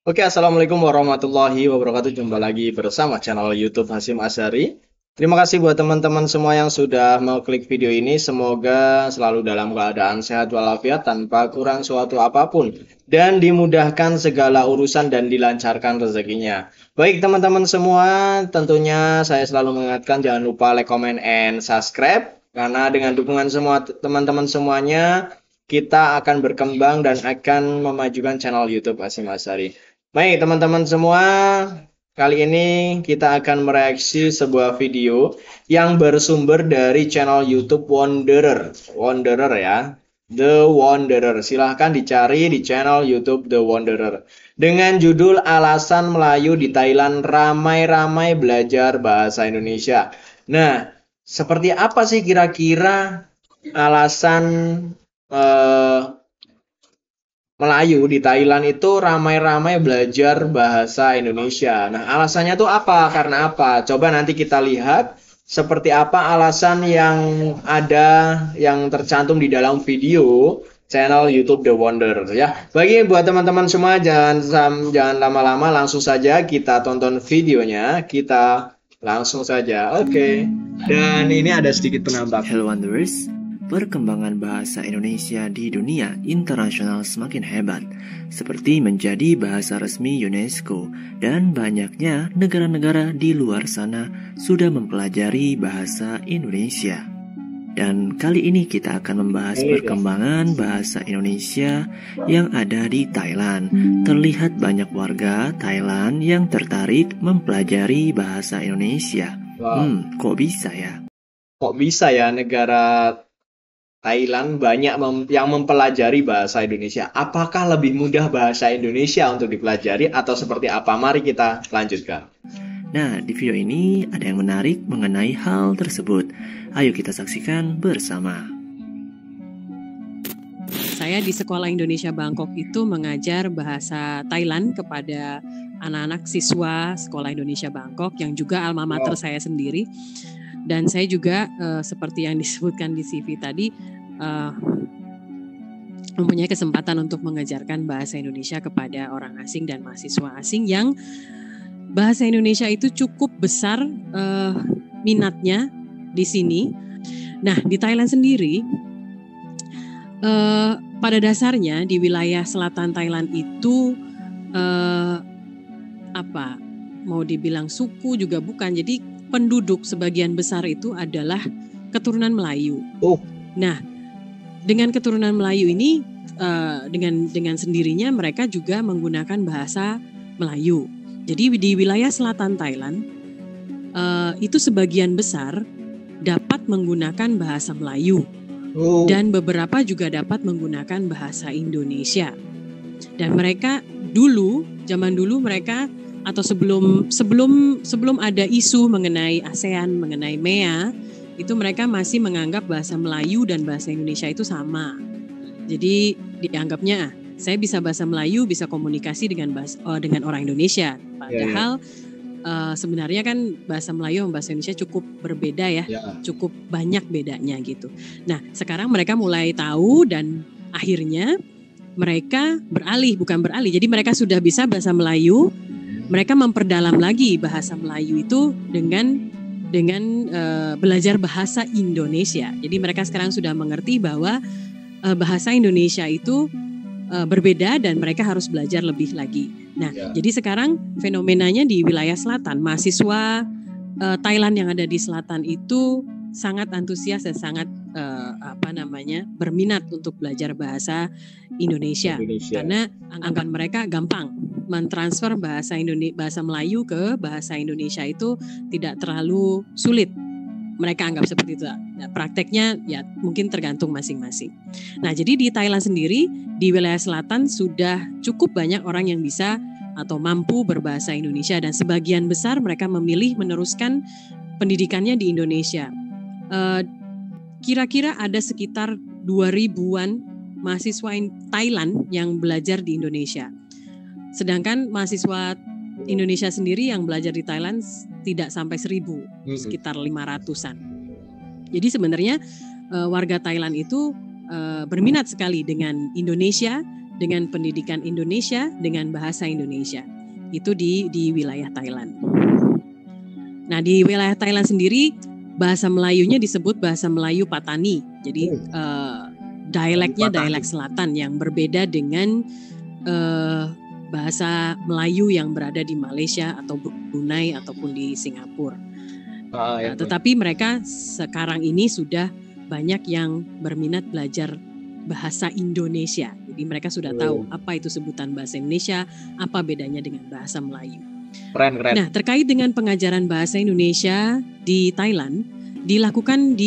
Oke, Assalamualaikum warahmatullahi wabarakatuh. Jumpa lagi bersama channel YouTube Hasyim Asyari. Terima kasih buat teman-teman semua yang sudah mau klik video ini. Semoga selalu dalam keadaan sehat walafiat tanpa kurang suatu apapun. Dan dimudahkan segala urusan dan dilancarkan rezekinya. Baik teman-teman semua, tentunya saya selalu mengingatkan jangan lupa like, comment, and subscribe. Karena dengan dukungan semua teman-teman semuanya, kita akan berkembang dan akan memajukan channel YouTube Hasyim Asyari. Baik, teman-teman semua, kali ini kita akan mereaksi sebuah video yang bersumber dari channel YouTube Wanderer. Wanderer ya, The Wanderer. Silahkan dicari di channel YouTube The Wanderer. Dengan judul Alasan Melayu di Thailand Ramai-ramai Belajar Bahasa Indonesia. Nah, seperti apa sih kira-kira alasan eh, Melayu di Thailand itu ramai-ramai belajar bahasa Indonesia. Nah, alasannya tuh apa? Karena apa? Coba nanti kita lihat seperti apa alasan yang ada yang tercantum di dalam video channel YouTube The Wonder ya. Bagi buat teman-teman semua jangan lama-lama, langsung saja kita tonton videonya. Kita langsung saja. Oke. Dan ini ada sedikit penambah. Hello Wanderers, perkembangan bahasa Indonesia di dunia internasional semakin hebat, seperti menjadi bahasa resmi UNESCO, dan banyaknya negara-negara di luar sana sudah mempelajari bahasa Indonesia. Dan kali ini kita akan membahas perkembangan bahasa Indonesia yang ada di Thailand. Terlihat banyak warga Thailand yang tertarik mempelajari bahasa Indonesia. Kok bisa ya? Kok bisa ya negara Thailand banyak yang mempelajari bahasa Indonesia? Apakah lebih mudah bahasa Indonesia untuk dipelajari atau seperti apa? Mari kita lanjutkan. Nah, di video ini ada yang menarik mengenai hal tersebut. Ayo kita saksikan bersama. Saya di Sekolah Indonesia Bangkok itu mengajar bahasa Thailand kepada anak-anak siswa Sekolah Indonesia Bangkok yang juga alma mater saya sendiri. Dan saya juga seperti yang disebutkan di CV tadi mempunyai kesempatan untuk mengajarkan bahasa Indonesia kepada orang asing dan mahasiswa asing yang bahasa Indonesia itu cukup besar minatnya di sini. Nah, di Thailand sendiri pada dasarnya di wilayah selatan Thailand itu mau dibilang suku juga bukan. Jadi penduduk sebagian besar itu adalah keturunan Melayu. Nah, dengan keturunan Melayu ini dengan sendirinya mereka juga menggunakan bahasa Melayu. Jadi di wilayah selatan Thailand itu sebagian besar dapat menggunakan bahasa Melayu dan beberapa juga dapat menggunakan bahasa Indonesia. Dan mereka zaman dulu mereka atau sebelum ada isu mengenai ASEAN, mengenai MEA, itu mereka masih menganggap bahasa Melayu dan bahasa Indonesia itu sama. Jadi dianggapnya saya bisa bahasa Melayu, bisa komunikasi dengan orang Indonesia. Padahal sebenarnya kan bahasa Melayu dan bahasa Indonesia cukup berbeda ya, cukup banyak bedanya gitu. Nah, sekarang mereka mulai tahu dan akhirnya mereka bukan beralih. Jadi mereka sudah bisa bahasa Melayu, mereka memperdalam lagi bahasa Melayu itu dengan belajar bahasa Indonesia. Jadi mereka sekarang sudah mengerti bahwa bahasa Indonesia itu berbeda dan mereka harus belajar lebih lagi. Nah, jadi sekarang fenomenanya di wilayah selatan, mahasiswa Thailand yang ada di selatan itu sangat antusias dan sangat berminat untuk belajar bahasa Indonesia. Karena anggapan mereka gampang mentransfer bahasa Melayu ke bahasa Indonesia itu tidak terlalu sulit. Mereka anggap seperti itu. Nah, prakteknya ya mungkin tergantung masing-masing. Nah, jadi di Thailand sendiri di wilayah selatan sudah cukup banyak orang yang bisa atau mampu berbahasa Indonesia dan sebagian besar mereka memilih meneruskan pendidikannya di Indonesia. Kira-kira ada sekitar 2.000-an mahasiswa Thailand yang belajar di Indonesia. Sedangkan mahasiswa Indonesia sendiri yang belajar di Thailand tidak sampai 1.000, sekitar 500-an. Jadi sebenarnya warga Thailand itu berminat sekali dengan Indonesia dengan pendidikan Indonesia dengan bahasa Indonesia. Itu di wilayah Thailand. Nah, di wilayah Thailand sendiri bahasa Melayunya disebut bahasa Melayu Patani. Jadi dialeknya dialek selatan yang berbeda dengan bahasa Melayu yang berada di Malaysia atau Brunei ataupun di Singapura. Nah, tetapi mereka sekarang ini sudah banyak yang berminat belajar bahasa Indonesia. Jadi mereka sudah tahu apa itu sebutan bahasa Indonesia, apa bedanya dengan bahasa Melayu. Keren. Nah, terkait dengan pengajaran bahasa Indonesia di Thailand, dilakukan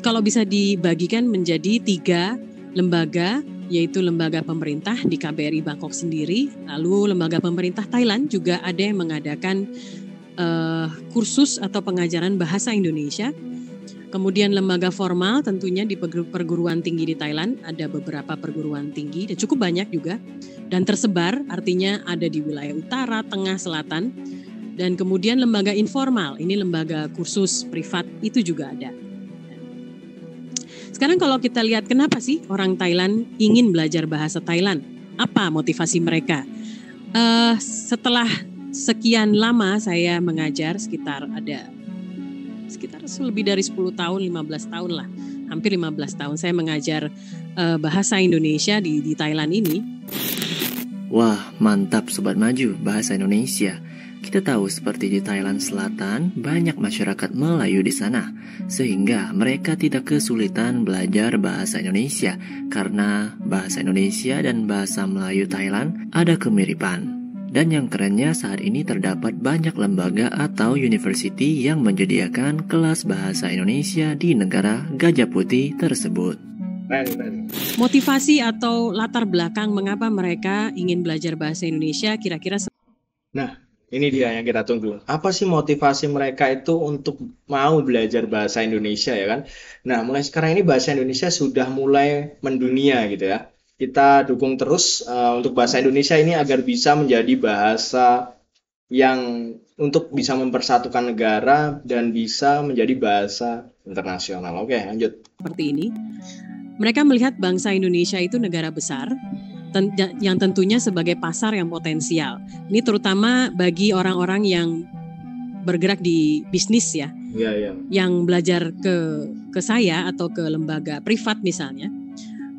kalau bisa dibagikan menjadi 3 lembaga, yaitu lembaga pemerintah di KBRI Bangkok sendiri, lalu lembaga pemerintah Thailand juga ada yang mengadakan kursus atau pengajaran bahasa Indonesia. Kemudian lembaga formal tentunya di perguruan tinggi di Thailand, ada beberapa perguruan tinggi dan cukup banyak juga, dan tersebar, artinya ada di wilayah utara, tengah, selatan. Dan kemudian lembaga informal, ini lembaga kursus privat itu juga ada. Sekarang kalau kita lihat kenapa sih orang Thailand ingin belajar bahasa Thailand? Apa motivasi mereka? Setelah sekian lama saya mengajar, sekitar lebih dari 10 tahun, 15 tahun lah. Hampir 15 tahun saya mengajar bahasa Indonesia di Thailand ini. Wah, mantap Sobat Maju bahasa Indonesia. Kita tahu seperti di Thailand Selatan, banyak masyarakat Melayu di sana, sehingga mereka tidak kesulitan belajar bahasa Indonesia karena bahasa Indonesia dan bahasa Melayu Thailand ada kemiripan. Dan yang kerennya saat ini terdapat banyak lembaga atau university yang menyediakan kelas bahasa Indonesia di negara Gajah Putih tersebut. Motivasi atau latar belakang mengapa mereka ingin belajar bahasa Indonesia kira-kira. Nah, ini dia yang kita tunggu. Apa sih motivasi mereka itu untuk mau belajar bahasa Indonesia ya kan? Nah, mulai sekarang ini bahasa Indonesia sudah mulai mendunia gitu ya. Kita dukung terus untuk bahasa Indonesia ini agar bisa menjadi bahasa yang untuk bisa mempersatukan negara dan bisa menjadi bahasa internasional. Oke, lanjut. Seperti ini. Mereka melihat bangsa Indonesia itu negara besar yang tentunya sebagai pasar yang potensial. Ini terutama bagi orang-orang yang bergerak di bisnis ya. Yang belajar ke saya atau ke lembaga privat misalnya.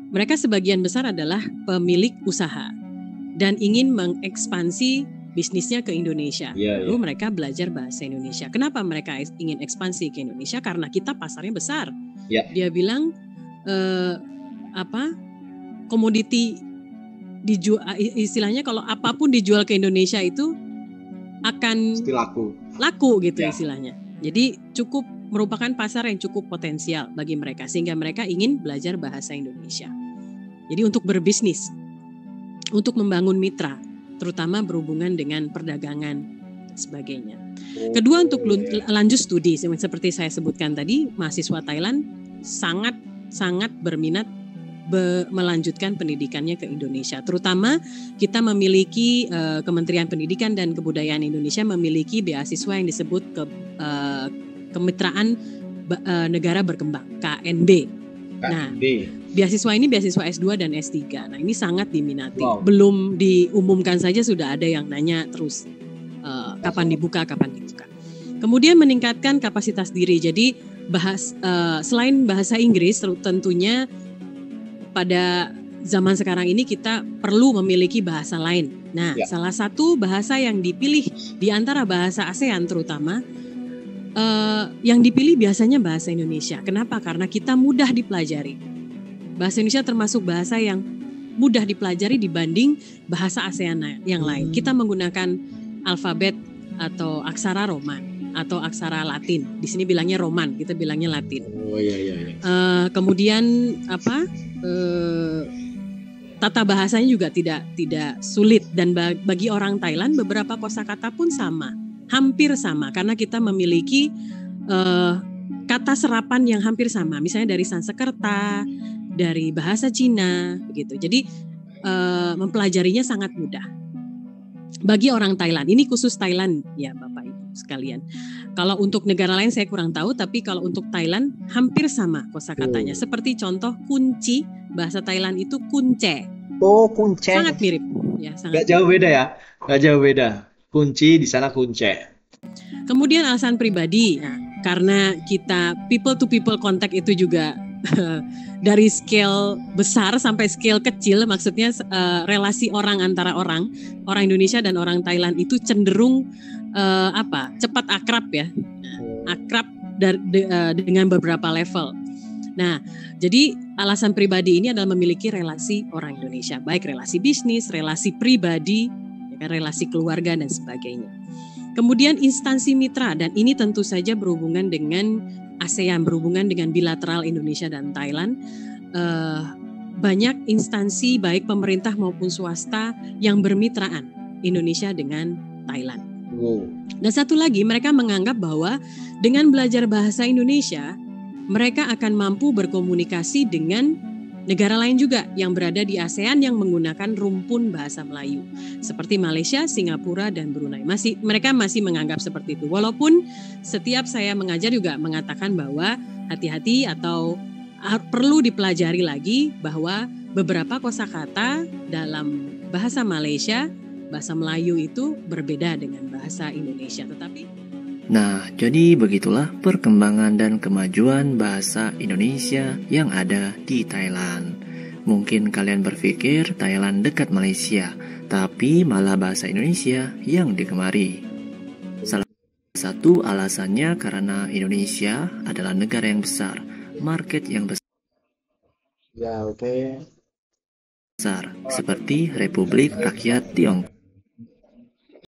Mereka sebagian besar adalah pemilik usaha dan ingin mengekspansi bisnisnya ke Indonesia. Lalu mereka belajar bahasa Indonesia. Kenapa mereka ingin ekspansi ke Indonesia? Karena kita pasarnya besar. Dia bilang komoditi dijual, istilahnya kalau apapun dijual ke Indonesia itu akan laku gitu istilahnya. Jadi cukup merupakan pasar yang cukup potensial bagi mereka sehingga mereka ingin belajar bahasa Indonesia. Jadi untuk berbisnis, untuk membangun mitra, terutama berhubungan dengan perdagangan sebagainya. Kedua, untuk lanjut studi seperti saya sebutkan tadi, mahasiswa Thailand sangat berminat melanjutkan pendidikannya ke Indonesia. Terutama kita memiliki Kementerian Pendidikan dan Kebudayaan Indonesia memiliki beasiswa yang disebut Kemitraan Negara Berkembang, KNB. Nah, beasiswa ini beasiswa S2 dan S3. Nah, ini sangat diminati. Belum diumumkan saja sudah ada yang nanya terus kapan dibuka. Kemudian meningkatkan kapasitas diri. Jadi selain bahasa Inggris, tentunya pada zaman sekarang ini kita perlu memiliki bahasa lain. Nah, salah satu bahasa yang dipilih di antara bahasa ASEAN terutama yang dipilih biasanya bahasa Indonesia. Kenapa? Karena kita mudah dipelajari. Bahasa Indonesia termasuk bahasa yang mudah dipelajari dibanding bahasa ASEAN yang lain. Kita menggunakan alfabet atau aksara Roman atau aksara Latin. Di sini bilangnya Roman, kita bilangnya Latin. Kemudian tata bahasanya juga tidak sulit, dan bagi orang Thailand beberapa kosakata pun hampir sama karena kita memiliki kata serapan yang hampir sama. Misalnya dari Sanskerta, dari bahasa Cina, begitu. Jadi mempelajarinya sangat mudah bagi orang Thailand. Ini khusus Thailand ya Bapak Ibu sekalian. Kalau untuk negara lain saya kurang tahu, tapi kalau untuk Thailand hampir sama kosakatanya. Seperti contoh kunci, bahasa Thailand itu kunce. Oh, kunce. Sangat mirip. Ya, sangat. Nggak jauh beda ya? Nggak jauh beda. Kunci di sana kunce. Kemudian alasan pribadi, nah, karena kita people to people contact itu juga dari scale besar sampai scale kecil, maksudnya relasi orang antara orang Indonesia dan orang Thailand itu cenderung cepat akrab ya, akrab dengan beberapa level. Nah, jadi alasan pribadi ini adalah memiliki relasi orang Indonesia, baik relasi bisnis, relasi pribadi, relasi keluarga dan sebagainya. Kemudian instansi mitra, dan ini tentu saja berhubungan dengan ASEAN, berhubungan dengan bilateral Indonesia dan Thailand. Banyak instansi baik pemerintah maupun swasta yang bermitraan Indonesia dengan Thailand. Dan satu lagi, mereka menganggap bahwa dengan belajar bahasa Indonesia, mereka akan mampu berkomunikasi dengan negara lain juga yang berada di ASEAN yang menggunakan rumpun bahasa Melayu, seperti Malaysia, Singapura, dan Brunei. Mereka masih menganggap seperti itu. Walaupun setiap saya mengajar juga mengatakan bahwa hati-hati atau perlu dipelajari lagi bahwa beberapa kosakata dalam bahasa Malaysia, bahasa Melayu itu berbeda dengan bahasa Indonesia. Nah, jadi begitulah perkembangan dan kemajuan bahasa Indonesia yang ada di Thailand. Mungkin kalian berpikir Thailand dekat Malaysia, tapi malah bahasa Indonesia yang digemari. Salah satu alasannya karena Indonesia adalah negara yang besar, market yang besar. Ya, oke. Seperti Republik Rakyat Tiongkok.